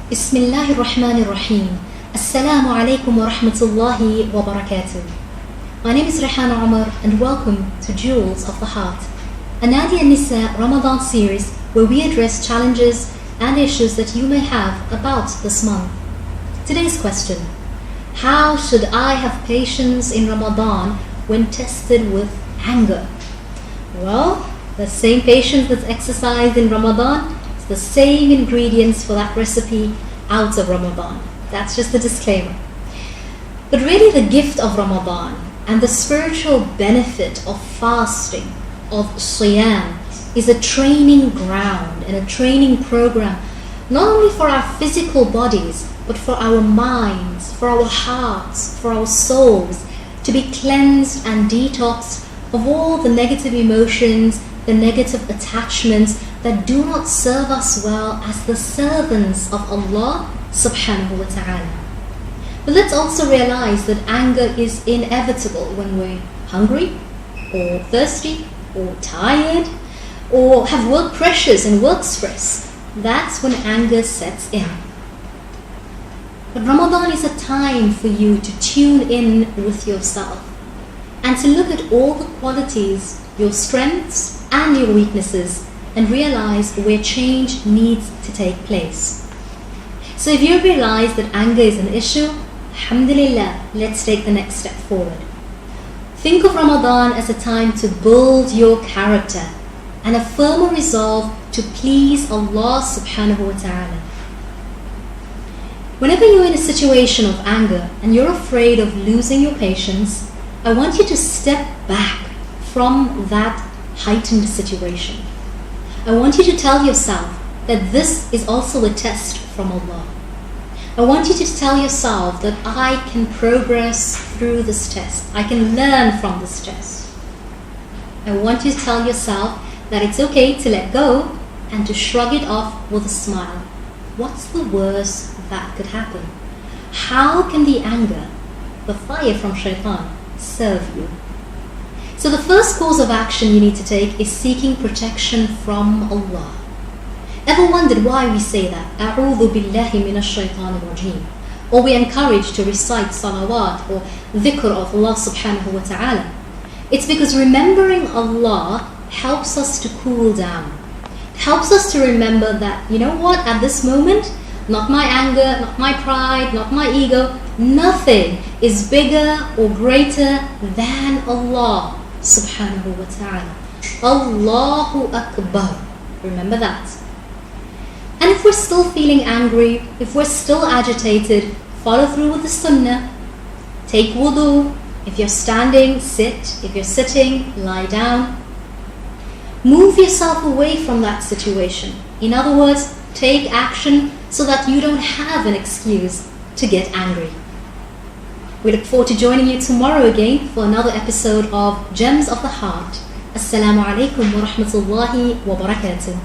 Bismillahir Rahmanir Rahim. Assalamu alaikum wa rahmatullahi wa barakatuh. My name is Rayhaanah Omar and welcome to Jewels of the Heart, a Nadi Annissa Ramadan series where we address challenges and issues that you may have about this month. Today's question: how should I have patience in Ramadan when tested with anger? Well, the same patience that's exercised in Ramadan, it's the same ingredients for that recipe out of Ramadan. That's just a disclaimer. But really the gift of Ramadan and the spiritual benefit of fasting, of siyam, is a training ground and a training program, not only for our physical bodies, but for our minds, for our hearts, for our souls, to be cleansed and detoxed of all the negative emotions, the negative attachments that do not serve us well as the servants of Allah subhanahu wa ta'ala. But let's also realize that anger is inevitable when we're hungry, or thirsty, or tired, or have work pressures and work stress. That's when anger sets in. But Ramadan is a time for you to tune in with yourself and to look at all the qualities, your strengths and your weaknesses, and realize where change needs to take place. So if you realize that anger is an issue, Alhamdulillah, let's take the next step forward. Think of Ramadan as a time to build your character and a firmer resolve to please Allah subhanahu wa ta'ala. Whenever you're in a situation of anger and you're afraid of losing your patience, I want you to step back from that heightened situation. I want you to tell yourself that this is also a test from Allah. I want you to tell yourself that I can progress through this test. I can learn from this test. I want you to tell yourself that it's okay to let go and to shrug it off with a smile. What's the worst that could happen? How can the anger, the fire from shaitan, serve you? So the first course of action you need to take is seeking protection from Allah. Ever wondered why we say that? A'udhu billahi minash shaitanir rajim. Or we encourage to recite salawat or dhikr of Allah subhanahu wa ta'ala. It's because remembering Allah helps us to cool down. It helps us to remember that, you know what, at this moment, not my anger, not my pride, not my ego, nothing is bigger or greater than Allah subhanahu wa ta'ala. Allahu Akbar. Remember that. And if we're still feeling angry, if we're still agitated, follow through with the sunnah. Take wudu. If you're standing, sit. If you're sitting, lie down. Move yourself away from that situation. In other words, take action so that you don't have an excuse to get angry. We look forward to joining you tomorrow again for another episode of Gems of the Heart. Assalamu alaikum wa rahmatullahi wa barakatuh.